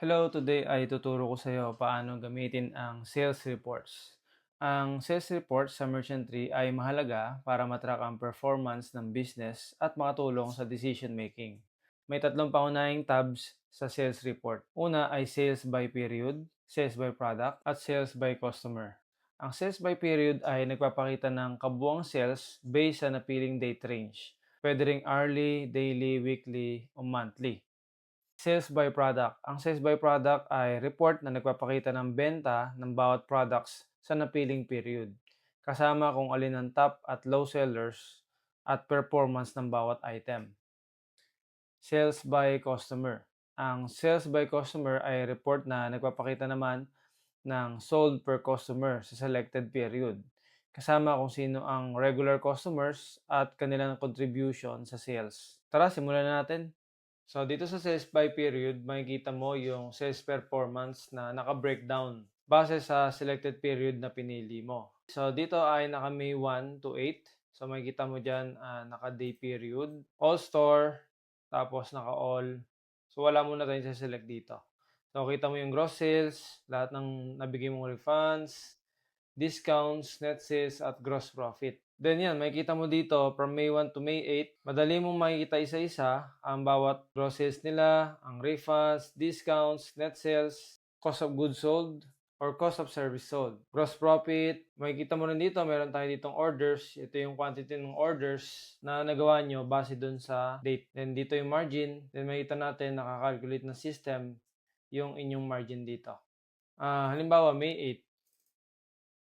Hello, today ay tuturo ko sa iyo paano gamitin ang sales reports. Ang sales reports sa Merchant Tree ay mahalaga para matrack ang performance ng business at makatulong sa decision making. May tatlong pangunahing tabs sa sales report. Una ay sales by period, sales by product, at sales by customer. Ang sales by period ay nagpapakita ng kabuuang sales based sa napiling date range. Pwede ring hourly, daily, weekly, o monthly. Sales by product. Ang sales by product ay report na nagpapakita ng benta ng bawat products sa napiling period, kasama kung alin ang top at low sellers at performance ng bawat item. Sales by customer. Ang sales by customer ay report na nagpapakita naman ng sold per customer sa selected period, kasama kung sino ang regular customers at kanilang contribution sa sales. Tara, simulan na natin. So, dito sa sales by period, makikita mo yung sales performance na naka-breakdown base sa selected period na pinili mo. So, dito ay naka May 1 to 8. So, makikita mo dyan naka-day period, all store, tapos naka-all. So, wala muna tayong select dito. So, kita mo yung gross sales, lahat ng nabigay mong refunds, discounts, net sales, at gross profit. Then yan, makikita mo dito from May 1 to May 8, madali mong makikita isa-isa ang bawat gross sales nila, ang refunds, discounts, net sales, cost of goods sold, or cost of service sold. Gross profit, makikita mo rin dito, meron tayo ditong orders. Ito yung quantity ng orders na nagawa nyo base dun sa date. Then dito yung margin. Then makikita natin, nakakalculate ng system yung inyong margin dito. Halimbawa, May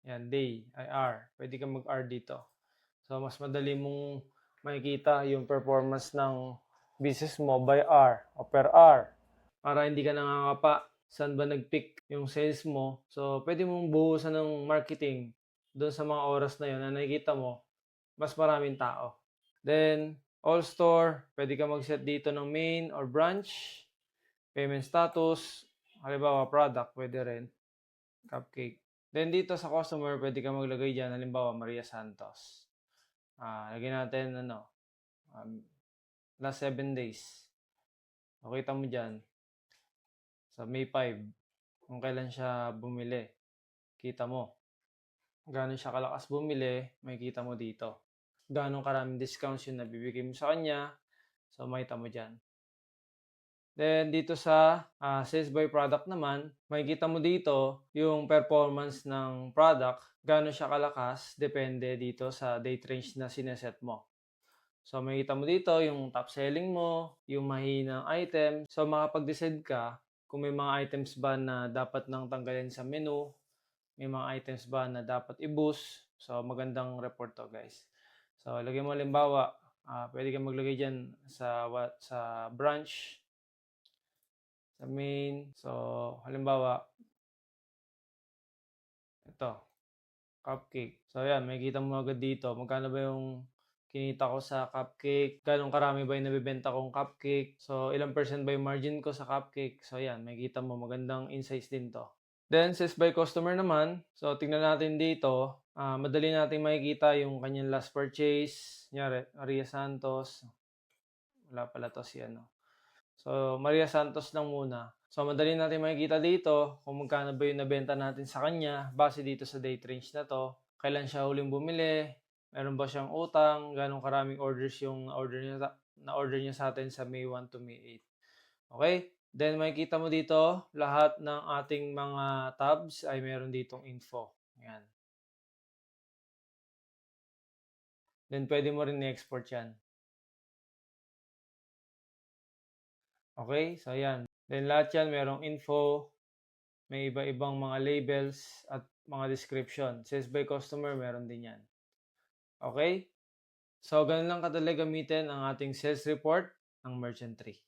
8. Yan, day, ay R. Pwede ka mag-R dito. So, mas madali mong makikita yung performance ng business mo by R o per R. Para hindi ka nangangapa saan ba nag-peak yung sales mo. So, pwede mong buhusan ng marketing doon sa mga oras na yun na nakikita mo, mas maraming tao. Then, all store, pwede ka mag-set dito ng main or branch, payment status, halimbawa product, pwede rin, cupcake. Then dito sa customer, pwede ka maglagay dyan, halimbawa Maria Santos. Lagyan natin, last 7 days. O, kita mo dyan, sa May 5, kung kailan siya bumili. Kita mo. Gano'n siya kalakas bumili, makikita mo dito. Gano'ng karaming discounts yung nabibigay mo sa kanya. So, makita mo dyan. Then, dito sa sales by product naman, makikita mo dito yung performance ng product, gano'n siya kalakas, depende dito sa date range na sineset mo. So, makikita mo dito yung top selling mo, yung mahinang item. So, makapag-decide ka kung may mga items ba na dapat nang tanggalin sa menu, may mga items ba na dapat i-boost. So, magandang report to, guys. So, lagyan mo halimbawa, pwede kang maglagay dyan sa branch, sa main. So, halimbawa, ito, cupcake. So, yan, makikita mo agad dito. Magkano ba yung kinita ko sa cupcake? Ganong karami ba yung nabibenta kong cupcake? So, ilang percent ba yung margin ko sa cupcake? So, yan, makikita mo. Magandang insights din to. Then, sales by customer naman. So, tingnan natin dito. Madali natin makikita yung kanyang last purchase. Nyari, Maria Santos. Wala pala to si ano. So, Maria Santos lang muna. So, madali natin makikita dito kung magkano ba yung nabenta natin sa kanya base dito sa date range na to. Kailan siya huling bumili, meron ba siyang utang, ganong karaming orders yung na-order niya sa atin sa May 1 to May 8. Okay? Then, makikita mo dito, lahat ng ating mga tabs ay meron ditong info. Yan. Then, pwede mo rin i-export yan. Okay? So, yan. Then, lahat yan merong info, may iba-ibang mga labels at mga description. Sales by customer, meron din yan. Okay? So, ganun lang kadali gamitin ang ating sales report ng Merchant Tree.